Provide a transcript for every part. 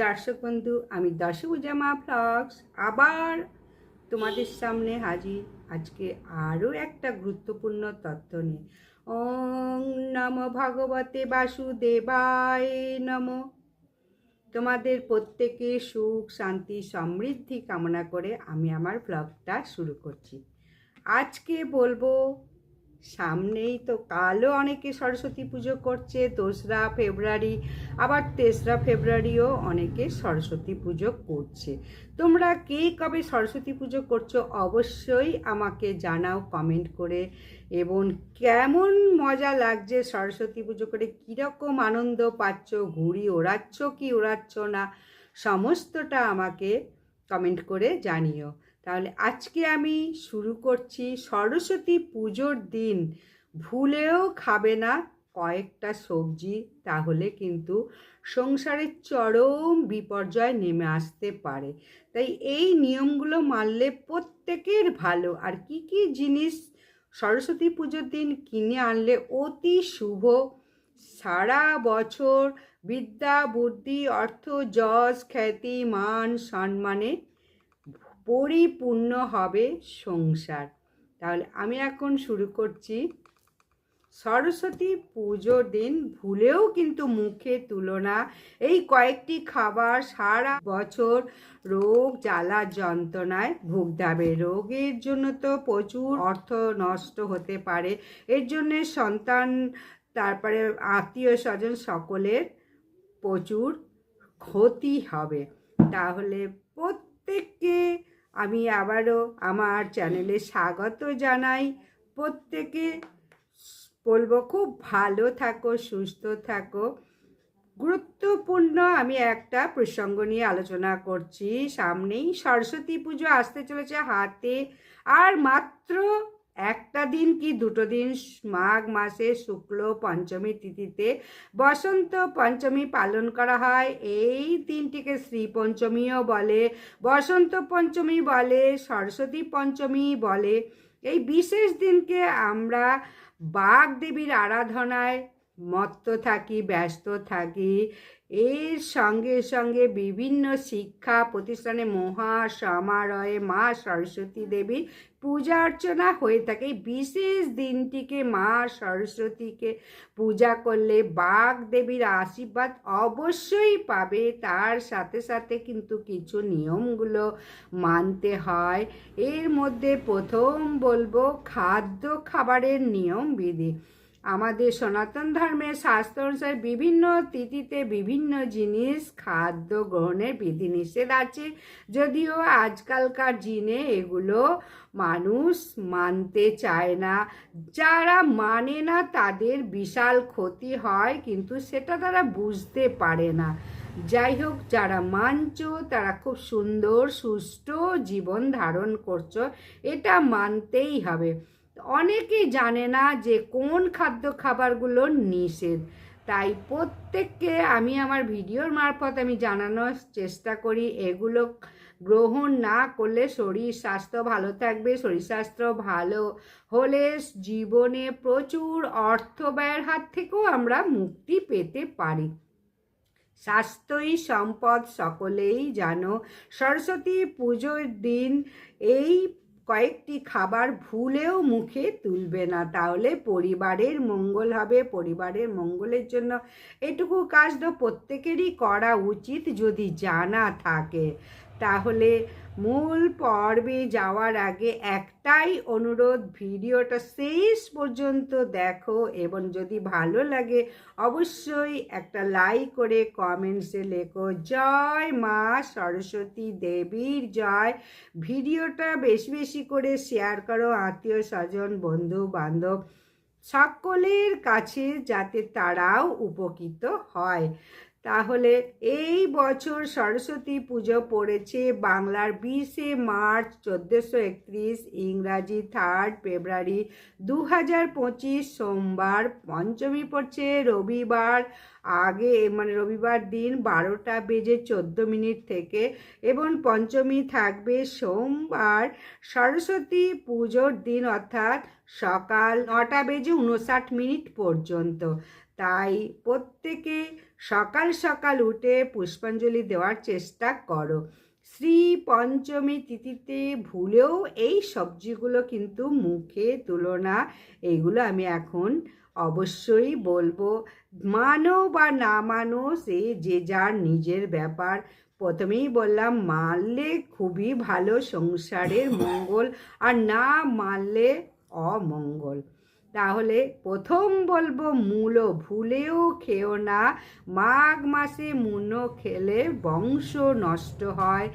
দর্শক বন্ধু, আমি দশভুজামা ব্লগস আবার তোমাদের সামনে হাজির। আজকে আরও একটা গুরুত্বপূর্ণ তথ্য নিয়ে। ওং নমো ভগবতে বাসুদেবায় নমো। তোমাদের প্রত্যেকে সুখ শান্তি সমৃদ্ধি কামনা করে আমি আমার ব্লগটা শুরু করছি। আজকে বলবো, সামনেই তো কালও অনেকে সরস্বতী পুজো করছে 2রা ফেব্রুয়ারি, আবার 3রা ফেব্রুয়ারিও অনেকে সরস্বতী পুজো করছে। তোমরা কে কবে সরস্বতী পুজো করছো অবশ্যই আমাকে জানাও কমেন্ট করে, এবং কেমন মজা লাগছে সরস্বতী পুজো করে, কীরকম আনন্দ পাচ্ছ, ঘুড়ি ওড়াচ্ছ কি ওড়াচ্ছ না, সমস্তটা আমাকে কমেন্ট করে জানিও। তাহলে আজকে আমি শুরু করছি। সরস্বতী পুজোর দিন ভুলেও খাবে না কয়েকটা সবজি, তাহলে কিন্তু সংসারের চরম বিপর্যয় নেমে আসতে পারে। তাই এই নিয়মগুলো মানলে প্রত্যেকের ভালো। আর কি কি জিনিস সরস্বতী পুজোর দিন কিনে আনলে অতি শুভ, সারা বছর বিদ্যা বুদ্ধি অর্থ যশ খ্যাতি মান সম্মানে পরিপূর্ণ হবে সংসার। তাহলে আমি এখন শুরু করছি। সরস্বতী পুজোর দিন ভুলেও কিন্তু মুখে তুলো না এই কয়েকটি খাবার, সারা বছর রোগ জ্বালা যন্ত্রণায় ভুগতে হবে। রোগের জন্য তো প্রচুর অর্থ নষ্ট হতে পারে, এর জন্যে সন্তান, তারপরে আত্মীয় স্বজন সকলের প্রচুর ক্ষতি হবে। তাহলে প্রত্যেককে আমি আবারও আমার চ্যানেলে স্বাগত জানাই। প্রত্যেকে বলবো খুব ভালো থাকো, সুস্থ থাকো। গুরুত্বপূর্ণ আমি একটা প্রসঙ্গ নিয়ে আলোচনা করছি। সামনেই সরস্বতী পুজো আসতে চলেছে হাতে, আর মাত্র একটা দিন কি দুটো দিন, মাঘ মাসে শুক্ল পঞ্চমী তিথিতে বসন্ত পঞ্চমী পালন করা হয়। এই দিনটিকে শ্রী পঞ্চমীও বলে, বসন্ত পঞ্চমী বলে, সরস্বতী পঞ্চমী বলে। এই বিশেষ দিনকে আমরা বাগদেবীর আরাধনায় মত্ত থাকি, ব্যস্ত থাকি। এর সঙ্গে সঙ্গে বিভিন্ন শিক্ষা প্রতিষ্ঠানে মহা সমারোহে মা সরস্বতী দেবীর পূজা অর্চনা হয়ে থাকে। বিশেষ দিনটিকে মা সরস্বতীকে পূজা করলে বাগদেবীর আশীর্বাদ অবশ্যই পাবে। তার সাথে সাথে কিন্তু কিছু নিয়মগুলো মানতে হয়। এর মধ্যে প্রথম বলবো খাবারের নিয়ম বিধি। আমাদের সনাতন ধর্মের শাস্ত্র অনুসারে বিভিন্ন তিথিতে বিভিন্ন জিনিস খাদ্য গ্রহণের বিধিনিষেধ আছে, যদিও আজকালকার দিনে এগুলো মানুষ মানতে চায় না। যারা মানে না তাদের বিশাল ক্ষতি হয়, কিন্তু সেটা তারা বুঝতে পারে না। যাই হোক, যারা মানছো তারা খুব সুন্দর সুষ্ঠু জীবন ধারণ করছো, এটা মানতেই হবে। অনেকেই জানে না যে কোন খাবারগুলো নিষেধ, তাই প্রত্যেককে আমি আমার ভিডিওর মারফত আমি জানানোর চেষ্টা করি এগুলো গ্রহণ না করলে শরীর স্বাস্থ্য ভালো থাকবে। শরীর স্বাস্থ্য ভালো হলে জীবনে প্রচুর অর্থ ব্যয়ের হাত থেকেও আমরা মুক্তি পেতে পারি। স্বাস্থ্যই সম্পদ, সকলেই জানো। সরস্বতী পুজোর দিন এই কয়েকটি খাবার ভুলেও মুখে তুলবে না, তাহলে পরিবারের মঙ্গল হবে। পরিবারের মঙ্গলের জন্য এটুকু কাজ তো প্রত্যেকেরই করা উচিত যদি জানা থাকে। তাহলে মূল পর্বে যাওয়ার আগে একটাই অনুরোধ, ভিডিওটা শেষ পর্যন্ত দেখো, এবং যদি ভালো লাগে অবশ্যই একটা লাইক করে কমেন্টসে লেখো জয় মা সরস্বতী দেবীর জয়। ভিডিওটা বেশি বেশি করে শেয়ার করো আত্মীয় স্বজন বন্ধু বান্ধব সকলের কাছে, যাতে তারাও উপকৃত হয়। তাহলে এই বছর সরস্বতী পুজো পড়েছে বাংলার 20শে মার্চ 1431, ইংরাজি 3 ফেব্রুয়ারি 2025 সোমবার। পঞ্চমী পড়ছে রবিবার, আগে মানে রবিবার দিন 12:14 থেকে, এবং পঞ্চমী থাকবে সোমবার সরস্বতী পুজোর দিন, অর্থাৎ সকাল 9:59 পর্যন্ত। তাই প্রত্যেকে সকাল সকাল উঠে পুষ্পাঞ্জলি দেওয়ার চেষ্টা করো। শ্রী পঞ্চমী তিথিতে ভুলেও এই সবজিগুলো কিন্তু মুখে তুলো না। এইগুলো আমি এখন অবশ্যই বলবো, মানো বা না মানো সে যে যার নিজের ব্যাপার। প্রথমেই বললাম, মানলে খুবই ভালো, সংসারের মঙ্গল, আর না মানলে অমঙ্গল। তাহলে প্রথম বলবো, মূলো ভুলেও খেও না। মাঘ মাসে মূলো খেলে বংশ নষ্ট হয়,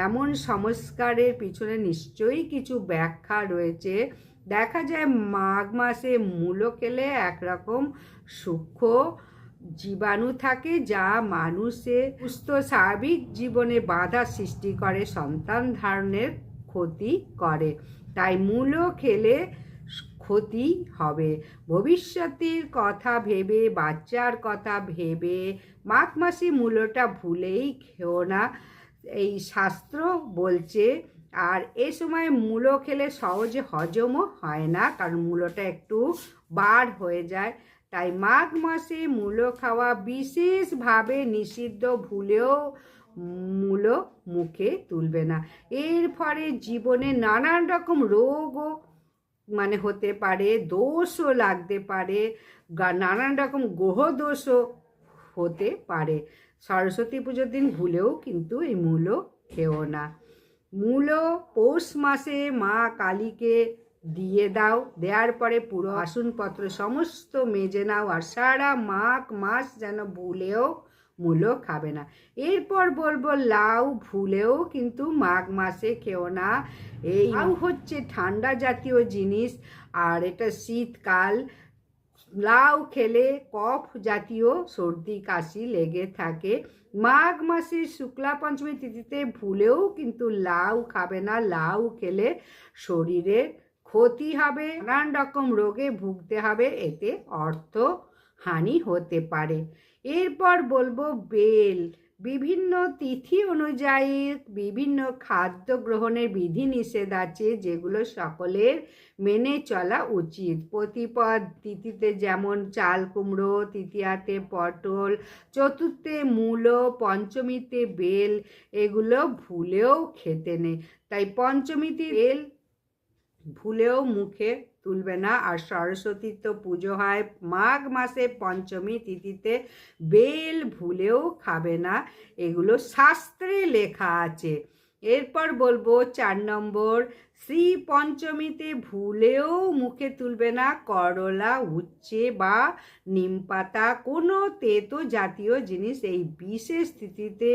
এমন সংস্কারের পিছনে নিশ্চয়ই কিছু ব্যাখ্যা রয়েছে। দেখা যায় মাঘ মাসে মূলো খেলে একরকম সূক্ষ্ম জীবাণু থাকে, যা মানুষের সুস্থ স্বাভাবিক জীবনে বাধা সৃষ্টি করে, সন্তান ধারণের ক্ষতি করে। তাই মূলো খেলে ক্ষতি হবে। ভবিষ্যতের কথা ভেবে, বাচ্চার কথা ভেবে মাঘ মাসে মূলোটা ভুলেই খেও না, এই শাস্ত্র বলছে। আর এ সময় মূলো খেলে সহজে হজমও হয় না, কারণ মূলোটা একটু বার হয়ে যায়। তাই মাঘ মাসে মূলো খাওয়া বিশেষভাবে নিষিদ্ধ। ভুলেও মূলো মুখে তুলবে না। এর ফলে জীবনে নানান রকম রোগও হতে পারে, দোষও লাগতে পারে, নানান রকম গ্রহ দোষও হতে পারে। সরস্বতী পুজোর দিন ভুলেও কিন্তু এই মূলো খেও না। মূলো পৌষ মাসে মা কালীকে দিয়ে দাও, দেওয়ার পরে পুরো বাসনপত্র সমস্ত মেজে নাও, আর সারা মাঘ মাস যেন ভুলেও মূলো খাবে না। এরপর বলবো, লাউ ভুলেও কিন্তু মাঘ মাসে খেও না। এই লাউ হচ্ছে ঠান্ডা জাতীয় জিনিস, আর এটা শীতকাল। লাউ খেলে কফ জাতীয় সর্দি কাশি লেগে থাকে। মাঘ মাসে শুক্লা পঞ্চমী তিথিতে ভুলেও কিন্তু লাউ খাবে না। লাউ খেলে শরীরে ক্ষতি হবে, নানান রকম রোগে ভুগতে হবে, এতে অর্থ হানি হতে পারে। এরপর বলবো, বেল। বিভিন্ন তিথি অনুযায়ী বিভিন্ন খাদ্য গ্রহণের বিধি নিষেধ আছে, যেগুলো সকলের মেনে চলা উচিত। প্রতিপদ তিথিতে যেমন চাল কুমড়ো, তৃতীয়াতে পটল, চতুর্থে মূলো, পঞ্চমীতে বেল, এগুলো ভুলেও খেতে নেই। তাই পঞ্চমীতে বেল ভুলেও মুখে তুলবে না। আর সরস্বতীর তো পুজো হয় মাঘ মাসে পঞ্চমী তিথিতে, বেল ভুলেও খাবে না, এগুলো শাস্ত্রে লেখা আছে। এরপর বলবো 4 নম্বর, শ্রী পঞ্চমীতে ভুলেও মুখে তুলবে না করলা, উচ্ছে বা নিমপাতা, কোনো তেতো জাতীয় জিনিস। এই বিশেষ তিথিতে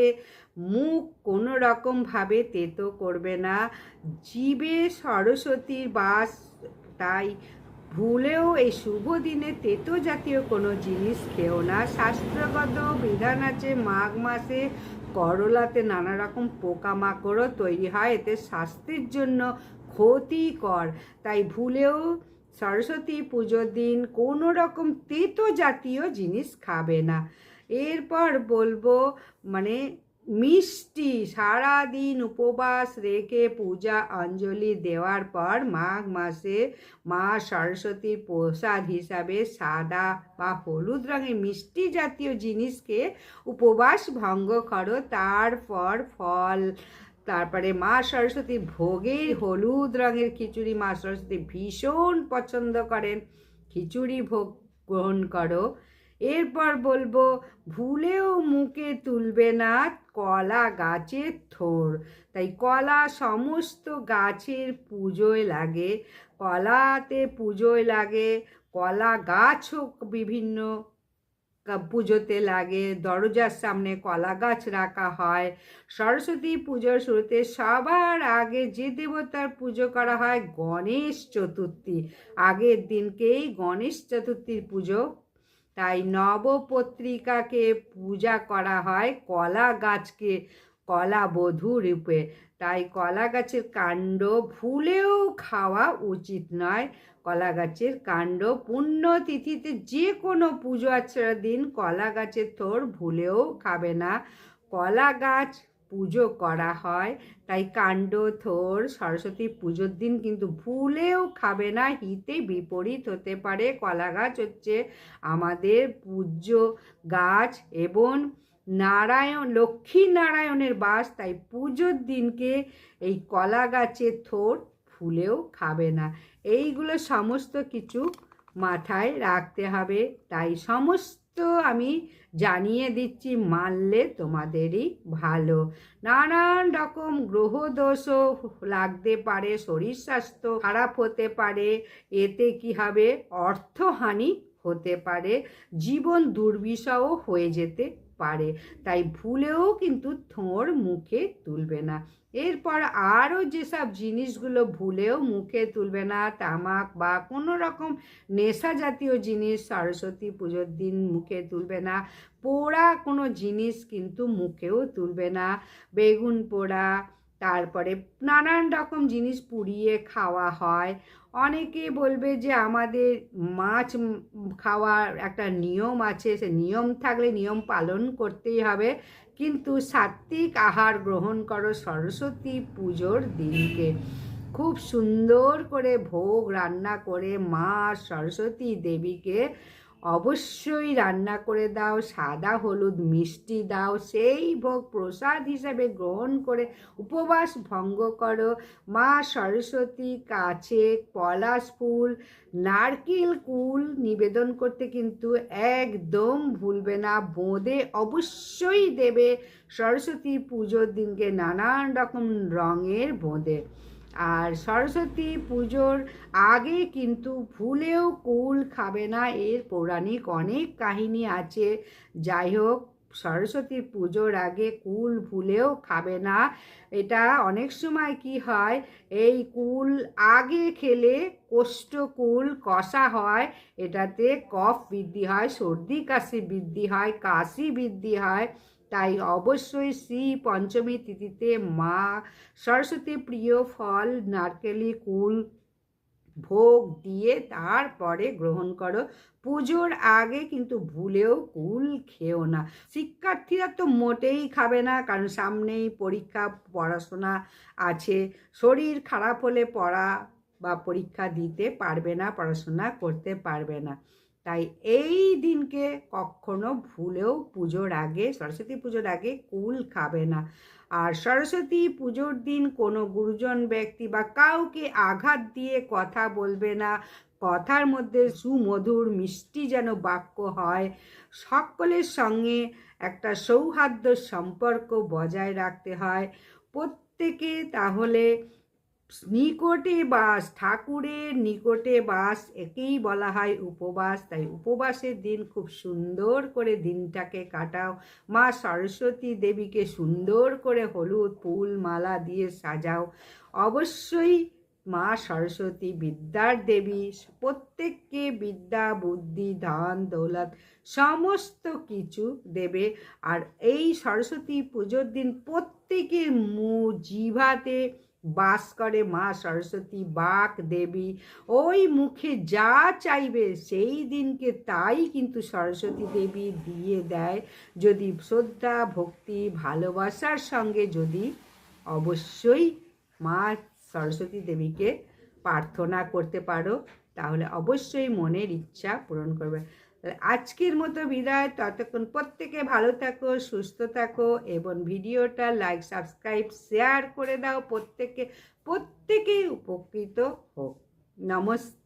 মুখ কোনো রকমভাবে তেতো করবে না, জীবে সরস্বতীর বাস। তাই ভুলেও এই শুভ দিনে তেতো জাতীয় কোনো জিনিস খেও না। শাস্ত্রগত বিধান আছে, মাঘ মাসে করলাতে নানা রকম পোকামাকড়ও তৈরি হয়, এতে স্বাস্থ্যের জন্য ক্ষতিকর। তাই ভুলেও সরস্বতী পুজোর দিন কোনো রকম তেতো জাতীয় জিনিস খাবে না। এরপর বলবো, মিষ্টি সারাদিন উপবাস রেখে পূজা অঞ্জলি দেওয়ার পর মাঘ মাসে মা সরস্বতীর প্রসাদ হিসাবে সাদা বা হলুদ রঙের মিষ্টি জাতীয় জিনিসকে উপবাস ভঙ্গ করো। তারপর ফল, তারপরে মা সরস্বতী ভোগের হলুদ রঙের খিচুড়ি মা সরস্বতী ভীষণ পছন্দ করেন, খিচুড়ি ভোগ গ্রহণ করো। এরপর বলবো, ভুলেও মুখে তুলবে না কলা গাছের থোড়। তাই কলা সমস্ত গাছের পুজোয় লাগে, কলাতে পুজোয় লাগে, কলা গাছও বিভিন্ন পুজোতে লাগে, দরজার সামনে কলা গাছ রাখা হয়। সরস্বতী পুজোর শুরুতে সবার আগে যে দেবতার পুজো করা হয়, গণেশ চতুর্থী, আগের দিনকেই গণেশ চতুর্থীর পুজো। তাই নবপত্রিকাকে পূজা করা হয় কলা গাছকে কলা বধূ রূপে। তাই কলা গাছের কাণ্ড ভুলেও খাওয়া উচিত নয়। কলা গাছের কাণ্ড পুণ্যতিথিতে যে কোনো পুজো আর্চনার দিন কলা গাছের থোড় ভুলেও খাবে না। কলা গাছ পুজো করা হয়। তাই কাণ্ড থোর সরস্বতী পুজোর দিন কিন্তু ভুলেও খাবে না, হিতে বিপরীত হতে পারে। কলা গাছ হচ্ছে আমাদের পূজ্য গাছ এবং লক্ষ্মী নারায়ণের বাস, তাই পুজোর দিনকে এই কলা গাছের থোর ভুলেও খাবে না। এইগুলো সমস্ত কিছু মাথায় রাখতে হবে। তাই সমস্ত আমি জানিয়ে দিচ্ছি, মানলে তোমাদেরই ভালো। নানান রকম গ্রহ দোষও লাগতে পারে, শরীর স্বাস্থ্য খারাপ হতে পারে, এতে কি হবে, অর্থহানি হতে পারে, জীবন দুর্বিষহ হয়ে যেতে পারে। তাই ভুলেও কিন্তু থোঁড় মুখে তুলবে না। এরপর আরও যেসব জিনিসগুলো ভুলেও মুখে তুলবে না, তামাক বা কোনো রকম নেশা জাতীয় জিনিস সরস্বতী পুজোর দিন মুখে তুলবে না। পোড়া কোনো জিনিস কিন্তু মুখেও তুলবে না, বেগুন পোড়া, তারপরে নানান রকম জিনিস পুড়িয়ে খাওয়া হয়। অনেকে বলবে যে আমাদের মাছ খাওয়ার একটা নিয়ম আছে, সে নিয়ম থাকলে নিয়ম পালন করতেই হবে, কিন্তু সাত্ত্বিক আহার গ্রহণ করো সরস্বতী পুজোর দিনকে। খুব সুন্দর করে ভোগ রান্না করে মা সরস্বতী দেবীকে অবশ্যই রান্না করে দাও, সাদা হলুদ মিষ্টি দাও, সেই ভোগ প্রসাদ হিসেবে গ্রহণ করে উপবাস ভঙ্গ করো। মা সরস্বতী কাছে পলাশ ফুল, নারকেল কুল নিবেদন করতে কিন্তু একদম ভুলবে না। বোঁদে অবশ্যই দেবে সরস্বতী পুজোর দিনকে নানান রকম রঙের বোঁদে। আর সরস্বতী পুজোর আগে কিন্তু ভুলেও কুল খাবে না, এর পৌরাণিক অনেক কাহিনী আছে। যাই হোক, সরস্বতী পুজোর আগে কুল ভুলেও খাবে না। এটা অনেক সময় কি হয়, এই কুল আগে খেলে কোষ্ঠকুল কষা হয়, এটাতে কফ বৃদ্ধি হয়, সর্দি কাশি বৃদ্ধি হয়, কাশি বৃদ্ধি হয়। তাই অবশ্যই শ্রী পঞ্চমী তিথিতে মা সরস্বতী প্রিয় ফল নারকেলি কুল ভোগ দিয়ে তারপরে গ্রহণ করো। পুজোর আগে কিন্তু ভুলেও কুল খেও না। শিক্ষার্থীরা তো মোটেই খাবে না, কারণ সামনেই পরীক্ষা, পড়াশোনা আছে। শরীর খারাপ হলে পড়া বা পরীক্ষা দিতে পারবে না, পড়াশোনা করতে পারবে না। তাই এই দিনকে কখনো ভুলেও পুজোর আগে, সরস্বতী পুজোর আগে কুল খাবে না। আর সরস্বতী পুজোর দিন কোনো গুরুজন ব্যক্তি বা কাউকে আঘাত দিয়ে কথা বলবে না। কথার মধ্যে সুমধুর মিষ্টি যেন বাক্য হয়। সকলের সঙ্গে একটা সৌহার্দ্য সম্পর্ক বজায় রাখতে হয় প্রত্যেকে। তাহলে নিকটে বাস, ঠাকুরের নিকটে বাস, একেই বলা হয় উপবাস। তাই উপবাসের দিন খুব সুন্দর করে দিনটাকে কাটাও। মা সরস্বতী দেবীকে সুন্দর করে হলুদ ফুল মালা দিয়ে সাজাও। অবশ্যই মা সরস্বতী বিদ্যার দেবী, প্রত্যেককে বিদ্যা বুদ্ধি ধন দৌলত সমস্ত কিছু দেবে। আর এই সরস্বতী পুজোর দিন প্রত্যেকের জিভাতে বাস করে মা সরস্বতী বাক দেবী। ওই মুখে যা চাইবে সেই দিনকে তাই কিন্তু সরস্বতী দেবী দিয়ে দেয়, যদি শ্রদ্ধা ভক্তি ভালোবাসার সঙ্গে যদি অবশ্যই মা সরস্বতী দেবীকে প্রার্থনা করতে পারো, তাহলে অবশ্যই মনের ইচ্ছা পূরণ করবে। আজকের মতো বিদায়। ততক্ষণ প্রত্যেকে ভালো থাকো, সুস্থ থাকো এবং ভিডিওটা লাইক সাবস্ক্রাইব শেয়ার করে দাও। প্রত্যেকে উপকৃত হোক। নমস্তে।